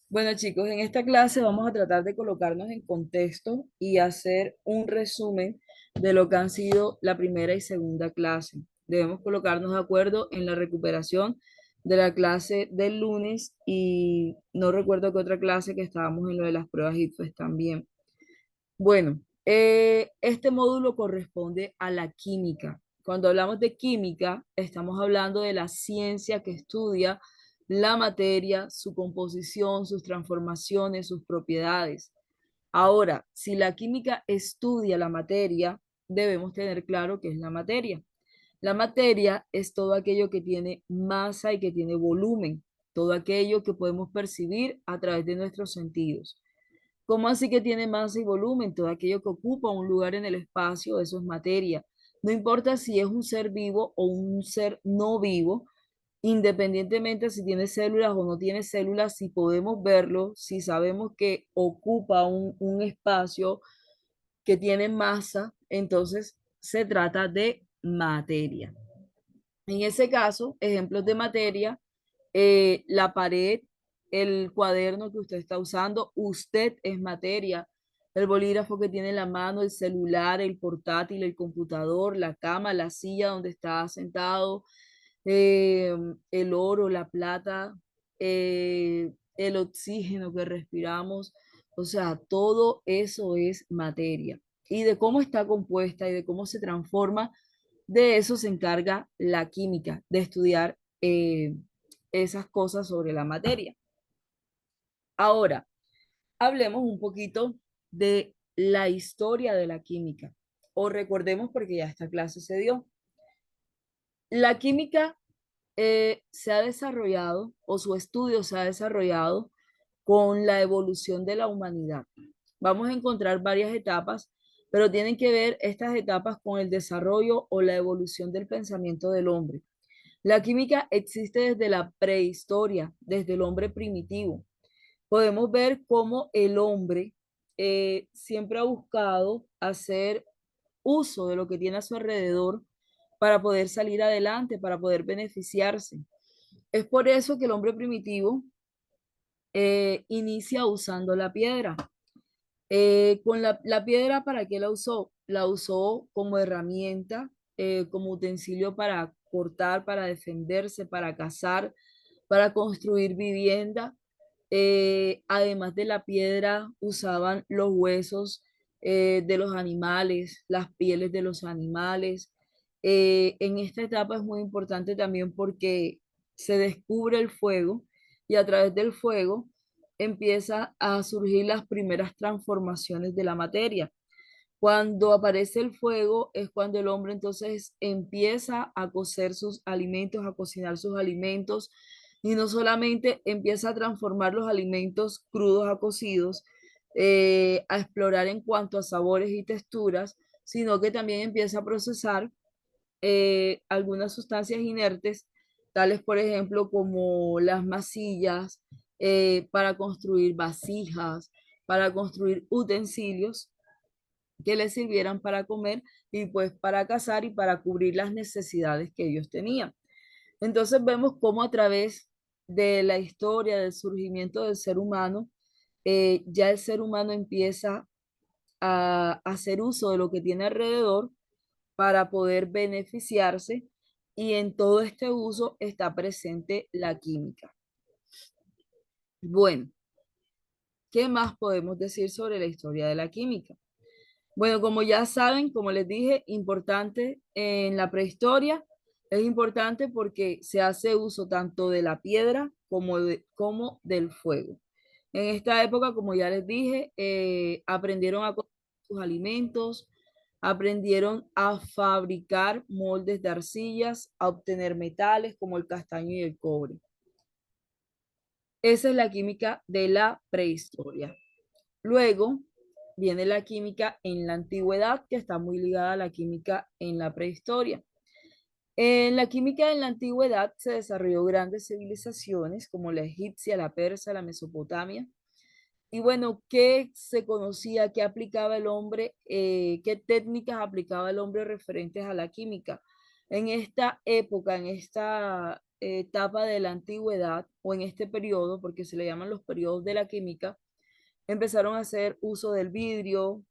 Bueno, chicos, en esta clase vamos a tratar de colocarnos en contexto y hacer un resumen de lo que han sido la primera y segunda clase. Debemos colocarnos de acuerdo en la recuperación de la clase del lunes y no recuerdo qué otra clase que estábamos en lo de las pruebas ICFES también. Bueno, este módulo corresponde a la química. Cuando hablamos de química, estamos hablando de la ciencia que estudia la materia, su composición, sus transformaciones, sus propiedades. Ahora, si la química estudia la materia, debemos tener claro qué es la materia. La materia es todo aquello que tiene masa y que tiene volumen, todo aquello que podemos percibir a través de nuestros sentidos. ¿Cómo así que tiene masa y volumen? Todo aquello que ocupa un lugar en el espacio, eso es materia. No importa si es un ser vivo o un ser no vivo, independientemente si tiene células o no tiene células, si podemos verlo, si sabemos que ocupa un espacio que tiene masa, entonces se trata de materia. En ese caso, ejemplos de materia, la pared, el cuaderno que usted está usando, usted es materia. El bolígrafo que tiene en la mano, el celular, el portátil, el computador, la cama, la silla donde está sentado, eh, el oro, la plata, el oxígeno que respiramos. O sea, todo eso es materia. Y de cómo está compuesta y de cómo se transforma, de eso se encarga la química, de estudiar esas cosas sobre la materia. Ahora, hablemos un poquito de la historia de la química, o recordemos porque ya esta clase se dio. La química se ha desarrollado, o su estudio se ha desarrollado con la evolución de la humanidad. Vamos a encontrar varias etapas, pero tienen que ver estas etapas con el desarrollo o la evolución del pensamiento del hombre. La química existe desde la prehistoria, desde el hombre primitivo. Podemos ver cómo el hombre siempre ha buscado hacer uso de lo que tiene a su alrededor para poder salir adelante, para poder beneficiarse. Es por eso que el hombre primitivo inicia usando la piedra. Con la piedra, ¿para qué la usó? La usó como herramienta, como utensilio para cortar, para defenderse, para cazar, para construir vivienda. Además de la piedra, usaban los huesos de los animales, las pieles de los animales. En esta etapa es muy importante también porque se descubre el fuego y a través del fuego empieza a surgir las primeras transformaciones de la materia. Cuando aparece el fuego es cuando el hombre entonces empieza a cocer sus alimentos, a cocinar sus alimentos, y no solamente empieza a transformar los alimentos crudos a cocidos, a explorar en cuanto a sabores y texturas, sino que también empieza a procesar algunas sustancias inertes, tales por ejemplo como las masillas, para construir vasijas, para construir utensilios que les sirvieran para comer y pues para cazar y para cubrir las necesidades que ellos tenían. Entonces vemos cómo a través de la historia del surgimiento del ser humano, ya el ser humano empieza a hacer uso de lo que tiene alrededor para poder beneficiarse, y en todo este uso está presente la química. Bueno, ¿qué más podemos decir sobre la historia de la química? Bueno, como ya saben, como les dije, importante en la prehistoria, es importante porque se hace uso tanto de la piedra como del fuego. En esta época, como ya les dije, aprendieron a cocinar sus alimentos, aprendieron a fabricar moldes de arcillas, a obtener metales como el castaño y el cobre. Esa es la química de la prehistoria. Luego viene la química en la antigüedad, que está muy ligada a la química en la prehistoria. En la química en la antigüedad se desarrolló grandes civilizaciones como la egipcia, la persa, la Mesopotamia. Y bueno, ¿qué se conocía? ¿Qué aplicaba el hombre? ¿Qué técnicas aplicaba el hombre referentes a la química? En esta época, en esta etapa de la antigüedad, o en este periodo, porque se le llaman los periodos de la química, empezaron a hacer uso del vidrio,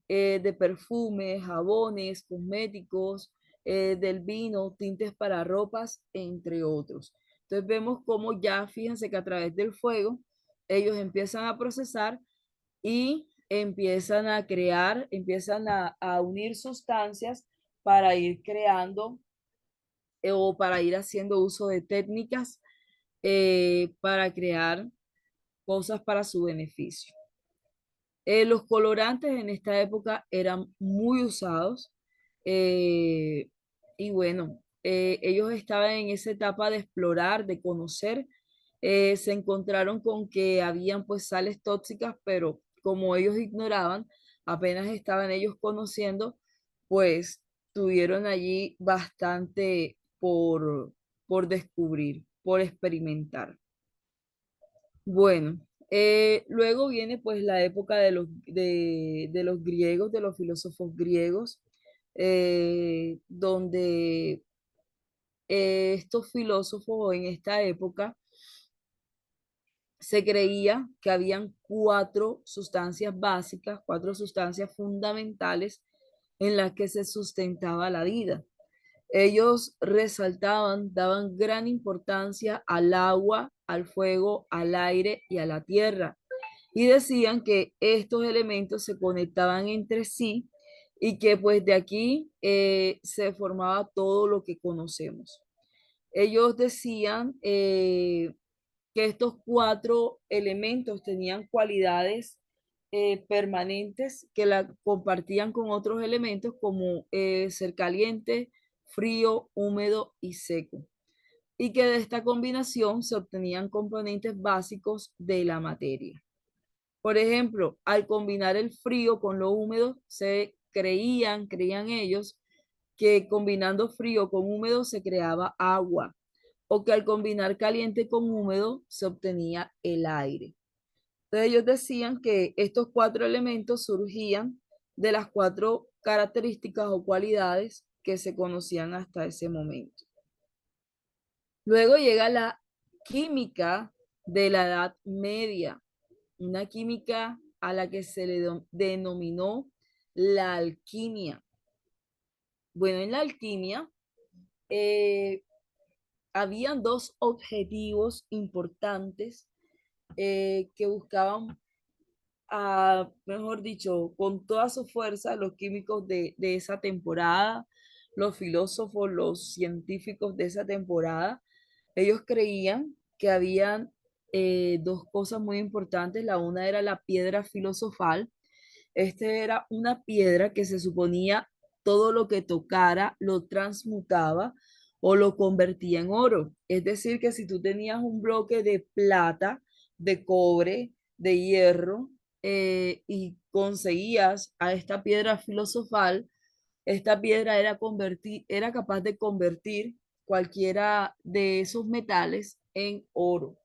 de perfumes, jabones, cosméticos, del vino, tintes para ropas, entre otros. Entonces vemos cómo ya, fíjense que a través del fuego, ellos empiezan a procesar y empiezan a crear, empiezan a unir sustancias para ir creando o para ir haciendo uso de técnicas para crear cosas para su beneficio. Los colorantes en esta época eran muy usados eh, y bueno, ellos estaban en esa etapa de explorar, de conocer. Se encontraron con que habían pues sales tóxicas, pero como ellos ignoraban, apenas estaban ellos conociendo, pues tuvieron allí bastante por descubrir, por experimentar. Bueno, luego viene pues la época de los griegos, de los filósofos griegos, donde estos filósofos en esta época se creía que habían cuatro sustancias básicas, cuatro sustancias fundamentales en las que se sustentaba la vida. Ellos resaltaban, daban gran importancia al agua, al fuego, al aire y a la tierra. Y decían que estos elementos se conectaban entre sí y que pues de aquí se formaba todo lo que conocemos. Ellos decían que estos cuatro elementos tenían cualidades permanentes que la compartían con otros elementos como ser caliente, frío, húmedo y seco. Y que de esta combinación se obtenían componentes básicos de la materia. Por ejemplo, al combinar el frío con lo húmedo, creían ellos que combinando frío con húmedo se creaba agua, o que al combinar caliente con húmedo se obtenía el aire. Entonces ellos decían que estos cuatro elementos surgían de las cuatro características o cualidades que se conocían hasta ese momento. Luego llega la química de la Edad Media, una química a la que se le denominó la alquimia. Bueno, en la alquimia eh, habían dos objetivos importantes que buscaban, mejor dicho, con toda su fuerza los químicos de esa temporada, los filósofos, los científicos de esa temporada. Ellos creían que habían dos cosas muy importantes. La una era la piedra filosofal. Este era una piedra que se suponía todo lo que tocara lo transmutaba o lo convertía en oro. Es decir, que si tú tenías un bloque de plata, de cobre, de hierro, y conseguías a esta piedra filosofal, esta piedra era capaz de convertir cualquiera de esos metales en oro.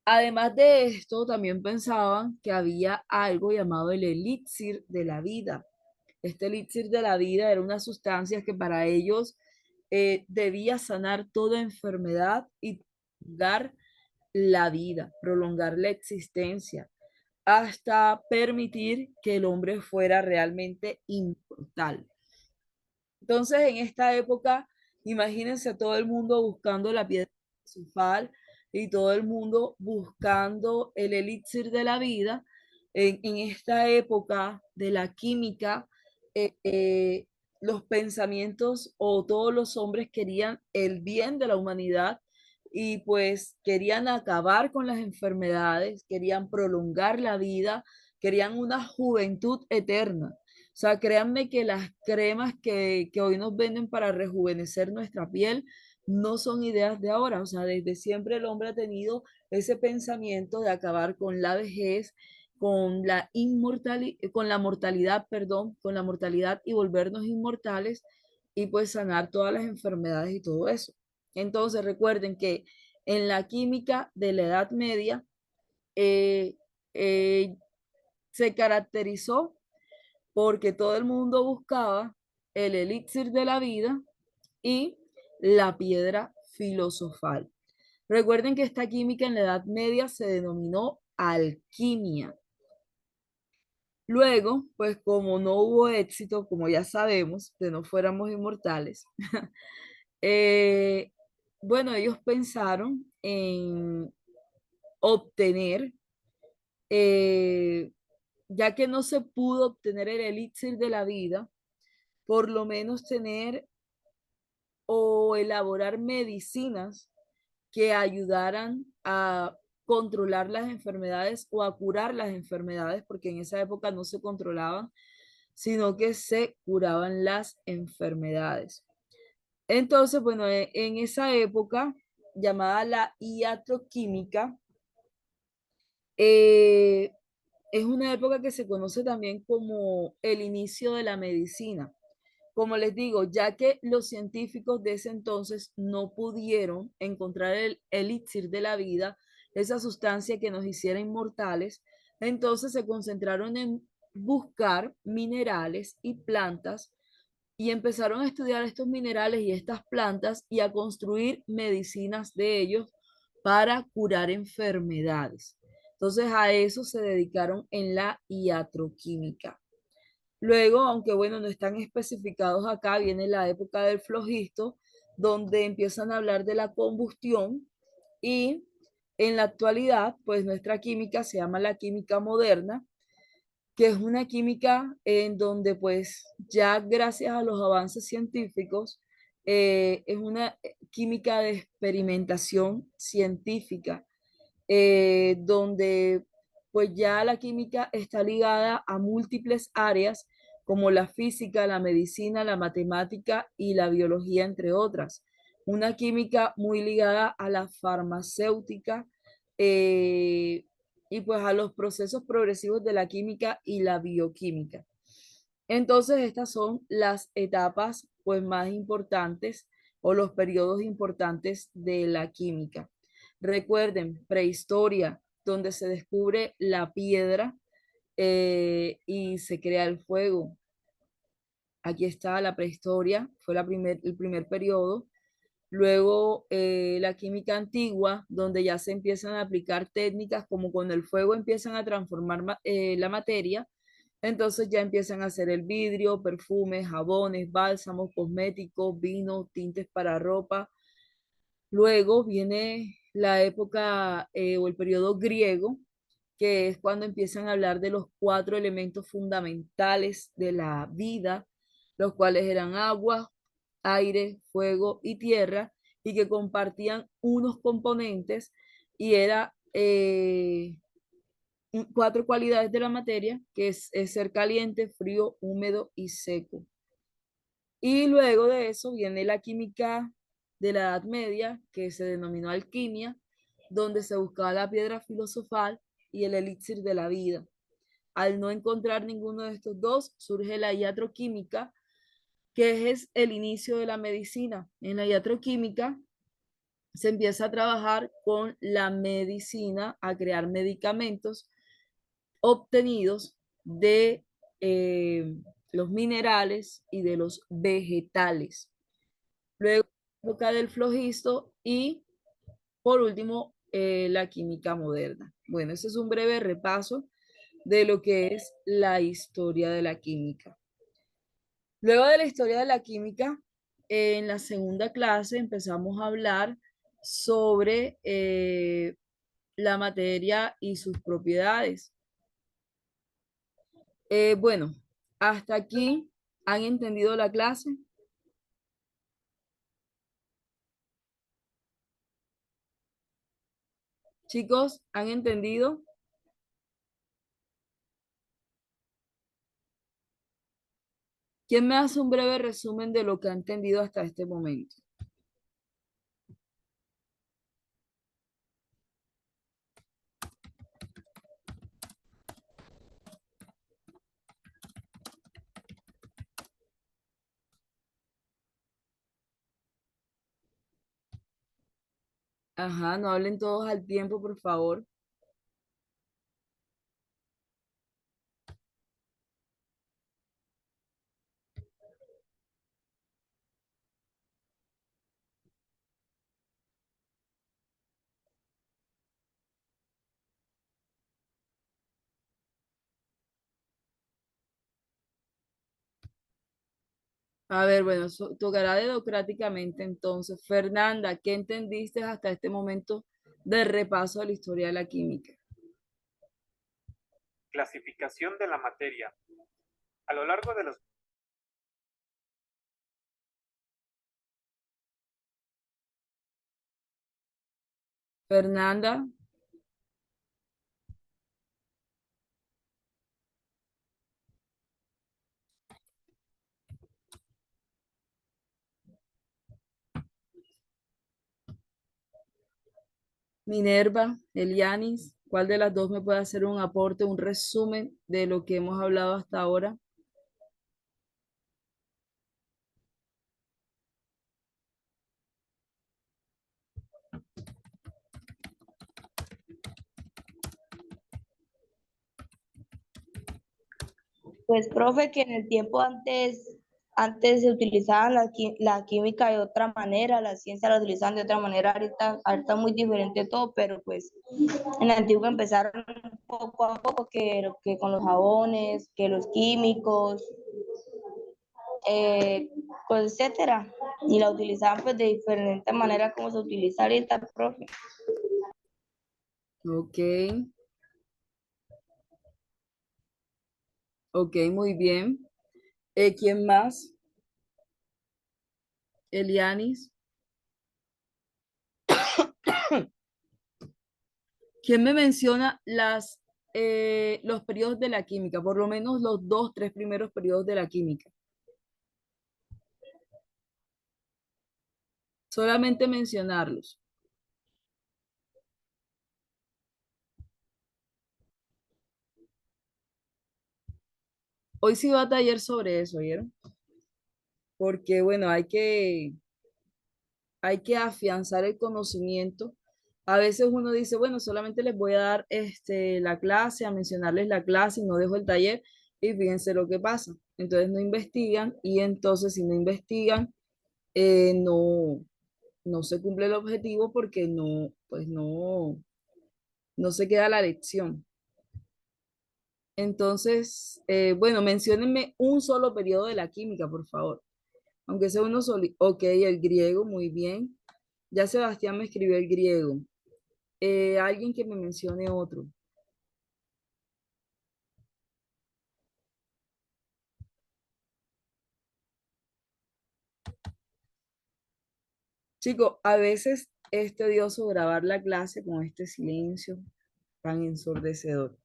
Además de esto, también pensaban que había algo llamado el elixir de la vida. Este elixir de la vida era una sustancia que para ellos debía sanar toda enfermedad y prolongar la vida, prolongar la existencia, hasta permitir que el hombre fuera realmente inmortal. Entonces, en esta época, imagínense todo el mundo buscando la piedra filosofal y todo el mundo buscando el elixir de la vida. En esta época de la química, eh, eh, los pensamientos o todos los hombres querían el bien de la humanidad y pues querían acabar con las enfermedades, querían prolongar la vida, querían una juventud eterna. O sea, créanme que las cremas que hoy nos venden para rejuvenecer nuestra piel no son ideas de ahora. O sea, desde siempre el hombre ha tenido ese pensamiento de acabar con la vejez, con la mortalidad, perdón, con la mortalidad y volvernos inmortales y pues sanar todas las enfermedades y todo eso. Entonces recuerden que en la química de la Edad Media eh, eh, se caracterizó porque todo el mundo buscaba el elixir de la vida y la piedra filosofal. Recuerden que esta química en la Edad Media se denominó alquimia. Luego, pues como no hubo éxito, como ya sabemos, de no fuéramos inmortales, eh, bueno, ellos pensaron en obtener, eh, ya que no se pudo obtener el elixir de la vida, por lo menos tener o elaborar medicinas que ayudaran a controlar las enfermedades o a curar las enfermedades, porque en esa época no se controlaban, sino que se curaban las enfermedades. Entonces, bueno, en esa época llamada la iatroquímica, eh, es una época que se conoce también como el inicio de la medicina. Como les digo, ya que los científicos de ese entonces no pudieron encontrar el elixir de la vida, esa sustancia que nos hiciera inmortales, entonces se concentraron en buscar minerales y plantas y empezaron a estudiar estos minerales y estas plantas y a construir medicinas de ellos para curar enfermedades. Entonces a eso se dedicaron en la iatroquímica. Luego, aunque bueno, no están especificados acá, viene la época del flogisto, donde empiezan a hablar de la combustión y en la actualidad, pues nuestra química se llama la química moderna, que es una química en donde pues ya gracias a los avances científicos, es una química de experimentación científica donde pues ya la química está ligada a múltiples áreas como la física, la medicina, la matemática y la biología, entre otras. Una química muy ligada a la farmacéutica eh, y pues a los procesos progresivos de la química y la bioquímica. Entonces, estas son las etapas pues más importantes o los periodos importantes de la química. Recuerden, prehistoria, donde se descubre la piedra y se crea el fuego. Aquí está la prehistoria, fue el primer periodo. Luego la química antigua, donde ya se empiezan a aplicar técnicas como con el fuego empiezan a transformar la materia, entonces ya empiezan a hacer el vidrio, perfumes, jabones, bálsamos, cosméticos, vino, tintes para ropa. Luego viene la época o el periodo griego, que es cuando empiezan a hablar de los cuatro elementos fundamentales de la vida, los cuales eran agua, aire, fuego y tierra, y que compartían unos componentes y era cuatro cualidades de la materia, que es ser caliente, frío, húmedo y seco. Y luego de eso viene la química de la Edad Media, que se denominó alquimia, donde se buscaba la piedra filosofal y el elixir de la vida. Al no encontrar ninguno de estos dos, surge la iatroquímica, que es el inicio de la medicina. En la iatroquímica se empieza a trabajar con la medicina, a crear medicamentos obtenidos de los minerales y de los vegetales. Luego, la época del flogisto y por último, la química moderna. Bueno, ese es un breve repaso de lo que es la historia de la química. Luego de la historia de la química, en la segunda clase empezamos a hablar sobre la materia y sus propiedades. Bueno, hasta aquí han entendido la clase. Chicos, ¿han entendido? ¿Quién me hace un breve resumen de lo que ha entendido hasta este momento? Ajá, no hablen todos al tiempo, por favor. A ver, bueno, tocará democráticamente entonces. Fernanda, ¿qué entendiste hasta este momento del repaso de la historia de la química? Clasificación de la materia. A lo largo de los Fernanda, Minerva, Elianis, ¿cuál de las dos me puede hacer un aporte, un resumen de lo que hemos hablado hasta ahora? Pues, profe, que en el tiempo antes se utilizaba la química de otra manera, la ciencia la utilizaban de otra manera, ahorita muy diferente todo, pero pues en el antiguo empezaron poco a poco que con los jabones, que los químicos, eh, pues etcétera, y la utilizaban pues de diferente manera como se utiliza ahorita, profe. Ok, ok, muy bien. ¿Quién más? Elianis. ¿Quién me menciona los periodos de la química? Por lo menos los dos, tres primeros periodos de la química. Solamente mencionarlos. Hoy sí va a taller sobre eso, ¿vieron? Porque, bueno, hay que afianzar el conocimiento. A veces uno dice, bueno, solamente les voy a dar la clase, a mencionarles la clase y no dejo el taller y fíjense lo que pasa. Entonces no investigan y entonces si no investigan, no se cumple el objetivo porque no se queda la lección. Entonces, bueno, menciónenme un solo periodo de la química, por favor. Aunque sea uno solo. Ok, el griego, muy bien. Ya Sebastián me escribió el griego. Alguien que me mencione otro. Chicos, a veces es tedioso grabar la clase con este silencio tan ensordecedor.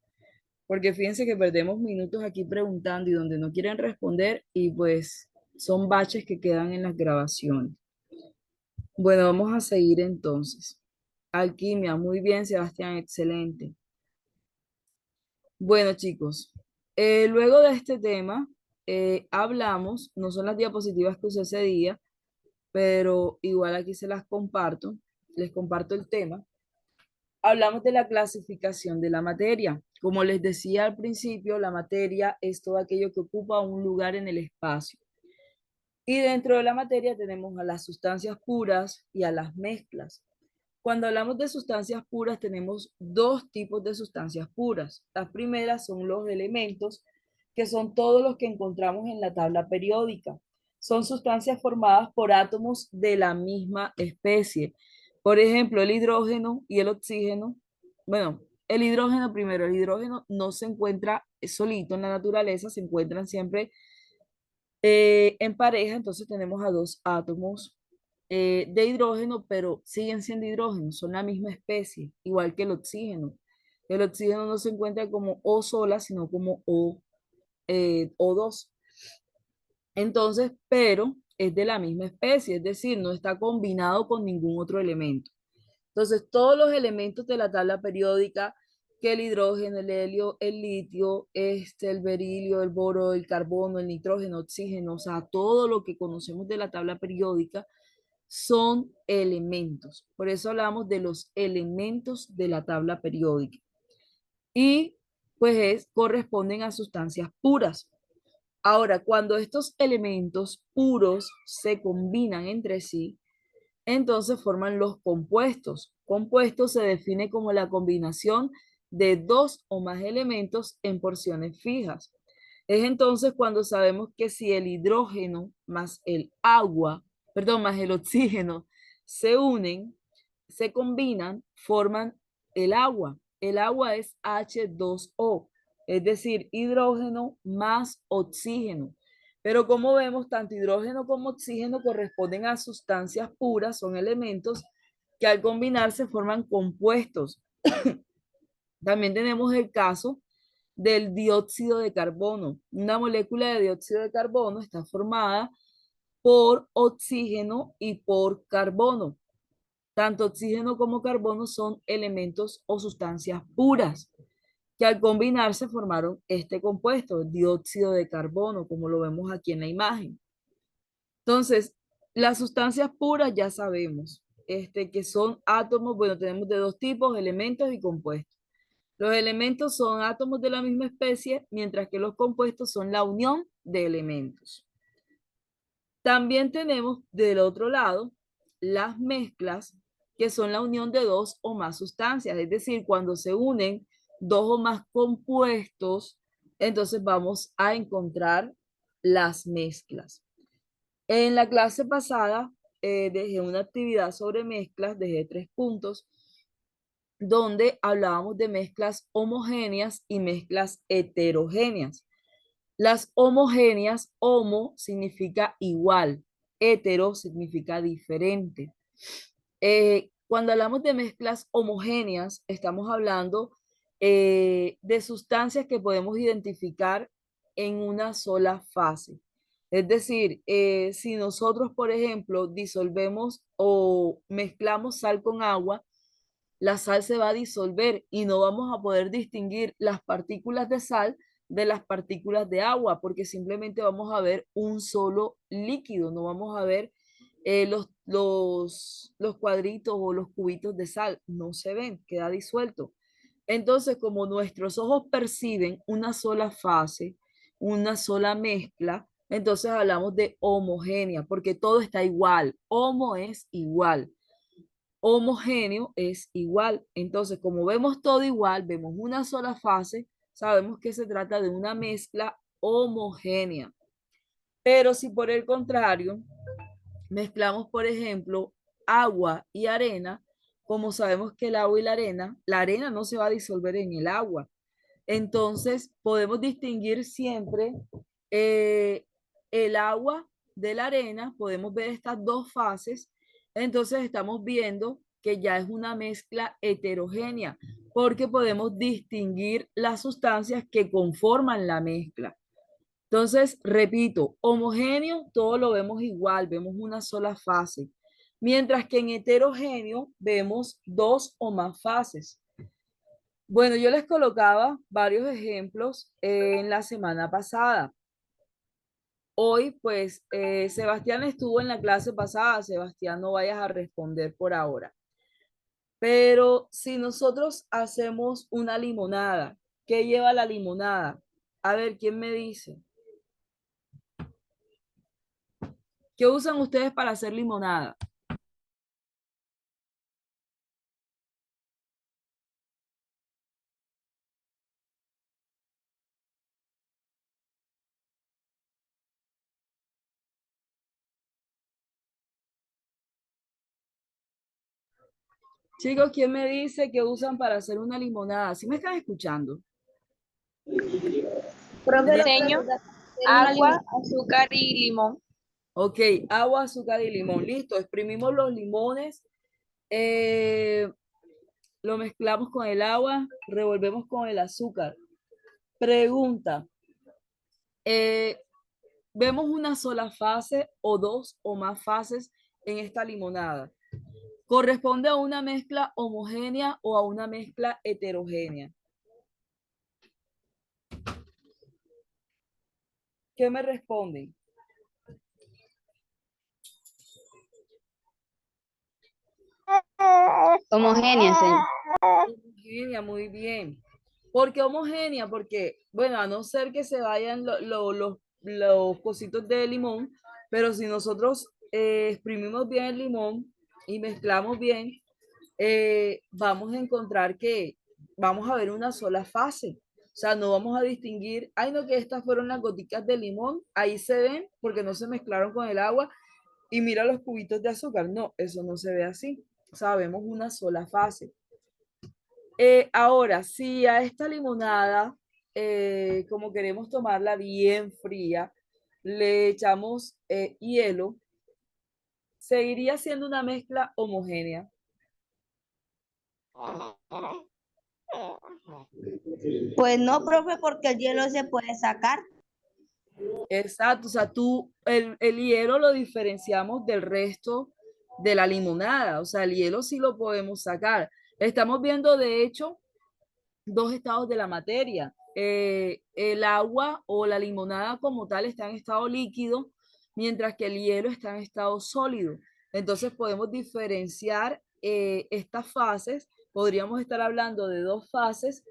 Porque fíjense que perdemos minutos aquí preguntando y donde no quieren responder y pues son baches que quedan en las grabaciones. Bueno, vamos a seguir entonces. Alquimia, muy bien, Sebastián, excelente. Bueno, chicos, luego de este tema, hablamos, no son las diapositivas que usé ese día, pero igual aquí se las comparto, les comparto el tema. Hablamos de la clasificación de la materia. Como les decía al principio, la materia es todo aquello que ocupa un lugar en el espacio. Y dentro de la materia tenemos a las sustancias puras y a las mezclas. Cuando hablamos de sustancias puras, tenemos dos tipos de sustancias puras. Las primeras son los elementos, que son todos los que encontramos en la tabla periódica. Son sustancias formadas por átomos de la misma especie. Por ejemplo, el hidrógeno y el oxígeno. Bueno, el hidrógeno primero, el hidrógeno no se encuentra solito en la naturaleza, se encuentran siempre en pareja, entonces tenemos a dos átomos de hidrógeno, pero siguen siendo hidrógeno, son la misma especie, igual que el oxígeno. El oxígeno no se encuentra como O sola, sino como O2. Entonces, pero es de la misma especie, es decir, no está combinado con ningún otro elemento. Entonces, todos los elementos de la tabla periódica, que el hidrógeno, el helio, el litio, el berilio, el boro, el carbono, el nitrógeno, oxígeno, o sea, todo lo que conocemos de la tabla periódica son elementos. Por eso hablamos de los elementos de la tabla periódica. Y pues corresponden a sustancias puras. Ahora, cuando estos elementos puros se combinan entre sí, entonces forman los compuestos. Compuesto se define como la combinación de dos o más elementos en porciones fijas. Es entonces cuando sabemos que si el hidrógeno más el agua, perdón, más el oxígeno se unen, se combinan, forman el agua. El agua es H2O, es decir, hidrógeno más oxígeno. Pero como vemos, tanto hidrógeno como oxígeno corresponden a sustancias puras, son elementos que al combinarse forman compuestos. También tenemos el caso del dióxido de carbono. Una molécula de dióxido de carbono está formada por oxígeno y por carbono. Tanto oxígeno como carbono son elementos o sustancias puras que al combinarse formaron este compuesto, dióxido de carbono, como lo vemos aquí en la imagen. Entonces, las sustancias puras ya sabemos, que son átomos, bueno, tenemos de dos tipos, elementos y compuestos. Los elementos son átomos de la misma especie, mientras que los compuestos son la unión de elementos. También tenemos del otro lado las mezclas, que son la unión de dos o más sustancias, es decir, cuando se unen dos o más compuestos, entonces vamos a encontrar las mezclas. En la clase pasada dejé una actividad sobre mezclas, dejé 3 puntos, donde hablábamos de mezclas homogéneas y mezclas heterogéneas. Las homogéneas, homo significa igual, hetero significa diferente. Cuando hablamos de mezclas homogéneas, estamos hablando de sustancias que podemos identificar en una sola fase. Es decir, si nosotros, por ejemplo, disolvemos o mezclamos sal con agua, la sal se va a disolver y no vamos a poder distinguir las partículas de sal de las partículas de agua, porque simplemente vamos a ver un solo líquido, no vamos a ver los cuadritos o los cubitos de sal, no se ven, queda disuelto. Entonces, como nuestros ojos perciben una sola fase, una sola mezcla, entonces hablamos de homogénea, porque todo está igual. Homo es igual, homogéneo es igual. Entonces, como vemos todo igual, vemos una sola fase, sabemos que se trata de una mezcla homogénea. Pero si por el contrario mezclamos, por ejemplo, agua y arena, como sabemos que el agua y la arena no se va a disolver en el agua. Entonces, podemos distinguir siempre eh, el agua de la arena, podemos ver estas dos fases, entonces estamos viendo que ya es una mezcla heterogénea, porque podemos distinguir las sustancias que conforman la mezcla. Entonces, repito, homogéneo, todo lo vemos igual, vemos una sola fase, mientras que en heterogéneo vemos dos o más fases. Bueno, yo les colocaba varios ejemplos en la semana pasada. Hoy, pues, Sebastián estuvo en la clase pasada. Sebastián, no vayas a responder por ahora. Pero si nosotros hacemos una limonada, ¿qué lleva la limonada? A ver, ¿quién me dice? ¿Qué usan ustedes para hacer limonada? Chicos, ¿quién me dice qué usan para hacer una limonada? ¿Sí me están escuchando? Profe, lo que Diseño, necesita hacer una agua, limonada. azúcar y limón. Ok, agua, azúcar y limón. Listo, exprimimos los limones, lo mezclamos con el agua, revolvemos con el azúcar. Pregunta, eh, ¿vemos una sola fase o dos o más fases en esta limonada? ¿Corresponde a una mezcla homogénea o a una mezcla heterogénea? ¿Qué me responden? Homogénea, señor. Homogénea, muy bien. ¿Por qué homogénea? Porque, bueno, a no ser que se vayan los cositos de limón, pero si nosotros exprimimos bien el limón y mezclamos bien, vamos a encontrar que vamos a ver una sola fase. O sea, no vamos a distinguir, ay no, que estas fueron las goticas de limón, ahí se ven porque no se mezclaron con el agua y mira los cubitos de azúcar. No, eso no se ve así. O sea, vemos una sola fase. Ahora, si a esta limonada, como queremos tomarla bien fría, le echamos hielo, seguiría siendo una mezcla homogénea. Pues no, profe, porque el hielo se puede sacar. Exacto, o sea, el hielo lo diferenciamos del resto de la limonada, o sea, el hielo sí lo podemos sacar. Estamos viendo, de hecho, dos estados de la materia. El agua o la limonada como tal está en estado líquido, mientras que el hielo está en estado sólido. Entonces podemos diferenciar estas fases, podríamos estar hablando de dos fases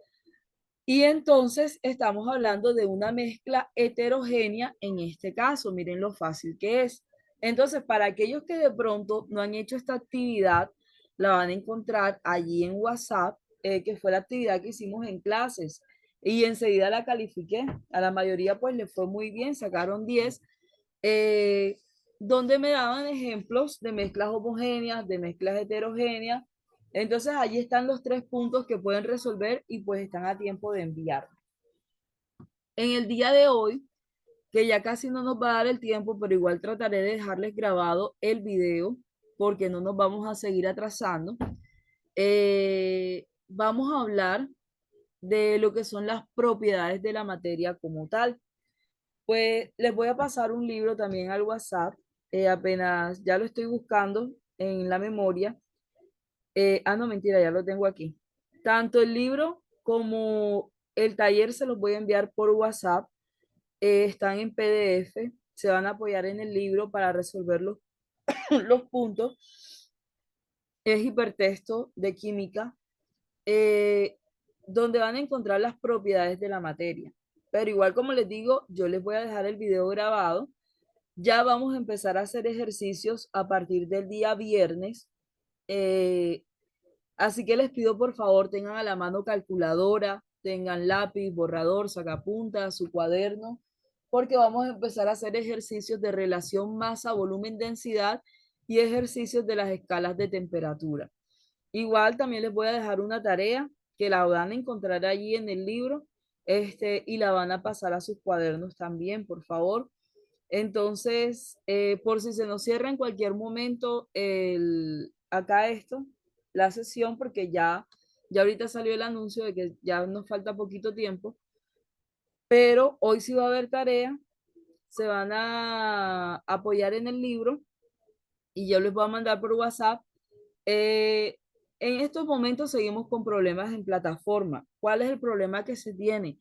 y entonces estamos hablando de una mezcla heterogénea en este caso. Miren lo fácil que es. Entonces, para aquellos que de pronto no han hecho esta actividad, la van a encontrar allí en WhatsApp, que fue la actividad que hicimos en clases. Y enseguida la califiqué. A la mayoría pues le fue muy bien, sacaron 10, eh, donde me daban ejemplos de mezclas homogéneas, de mezclas heterogéneas. Entonces allí están los 3 puntos que pueden resolver y pues están a tiempo de enviar. En el día de hoy, que ya casi no nos va a dar el tiempo, pero igual trataré de dejarles grabado el video porque no nos vamos a seguir atrasando. Vamos a hablar de lo que son las propiedades de la materia como tal. Pues les voy a pasar un libro también al WhatsApp, apenas ya lo estoy buscando en la memoria. No, mentira, ya lo tengo aquí. Tanto el libro como el taller se los voy a enviar por WhatsApp. Están en PDF, se van a apoyar en el libro para resolver los puntos. Es hipertexto de química, eh, donde van a encontrar las propiedades de la materia. Pero igual como les digo, yo les voy a dejar el video grabado. Ya vamos a empezar a hacer ejercicios a partir del día viernes. Eh, Así que les pido por favor tengan a la mano calculadora, tengan lápiz, borrador, sacapuntas, su cuaderno, porque vamos a empezar a hacer ejercicios de relación masa, volumen, densidad y ejercicios de las escalas de temperatura. Igual también les voy a dejar una tarea que la van a encontrar allí en el libro, y la van a pasar a sus cuadernos también, por favor. Entonces, por si se nos cierra en cualquier momento acá esto, la sesión, porque ya ahorita salió el anuncio de que ya nos falta poquito tiempo, pero hoy sí va a haber tarea, se van a apoyar en el libro y yo les voy a mandar por WhatsApp. Eh, en estos momentos seguimos con problemas en plataforma. ¿Cuál es el problema que se tiene?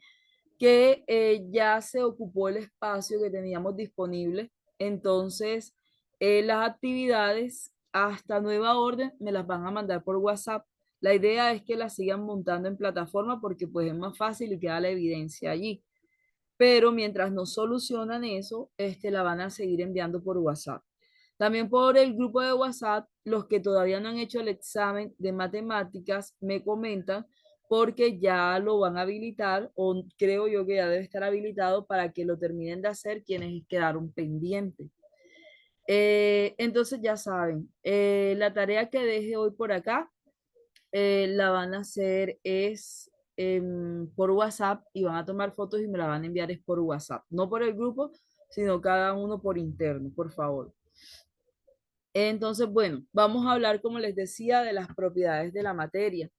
Que ya se ocupó el espacio que teníamos disponible. Entonces, las actividades hasta nueva orden me las van a mandar por WhatsApp. La idea es que las sigan montando en plataforma porque pues es más fácil y queda la evidencia allí. Pero mientras no solucionan eso, la van a seguir enviando por WhatsApp. También por el grupo de WhatsApp, los que todavía no han hecho el examen de matemáticas me comentan porque ya lo van a habilitar o creo yo que ya debe estar habilitado para que lo terminen de hacer quienes quedaron pendientes. Entonces ya saben, la tarea que deje hoy por acá la van a hacer es por WhatsApp y van a tomar fotos y me la van a enviar es por WhatsApp, no por el grupo, sino cada uno por interno, por favor. Entonces, bueno, vamos a hablar, como les decía, de las propiedades de la materia.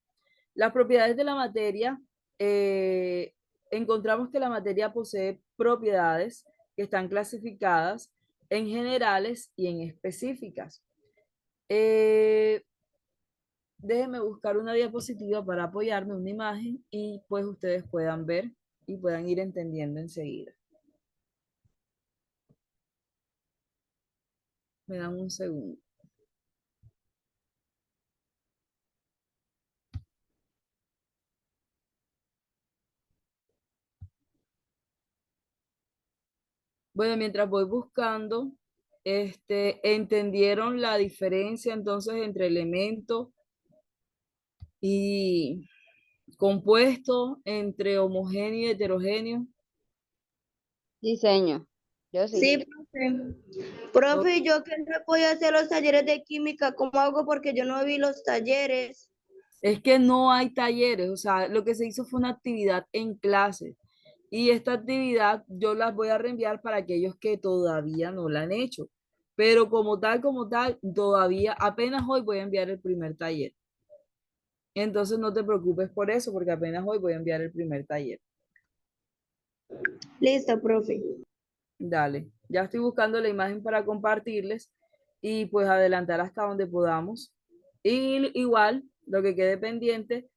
Las propiedades de la materia, encontramos que la materia posee propiedades que están clasificadas en generales y en específicas. Eh, Déjenme buscar una diapositiva para apoyarme, una imagen, y pues ustedes puedan ver y puedan ir entendiendo enseguida. Me dan un segundo. Bueno, mientras voy buscando, ¿entendieron la diferencia entonces entre elemento y Compuesto entre homogéneo y heterogéneo. Diseño. Yo sí. Sí, profe. Profe, yo que no voy a hacer los talleres de química, ¿cómo hago? Porque yo no vi los talleres. Es que no hay talleres, o sea, lo que se hizo fue una actividad en clase. Y esta actividad yo las voy a reenviar para aquellos que todavía no la han hecho. Pero como tal, todavía apenas hoy voy a enviar el primer taller. Entonces no te preocupes por eso, porque apenas hoy voy a enviar el primer taller. Listo, profe. Dale, ya estoy buscando la imagen para compartirles y pues adelantar hasta donde podamos. Y igual, lo que quede pendiente,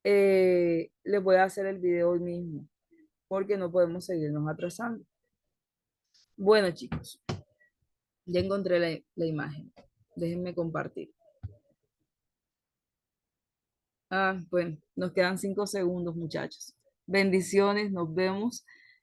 les voy a hacer el video hoy mismo, porque no podemos seguirnos atrasando. Bueno, chicos, ya encontré la imagen. Déjenme compartir. Bueno, nos quedan 5 segundos, muchachos. Bendiciones, nos vemos.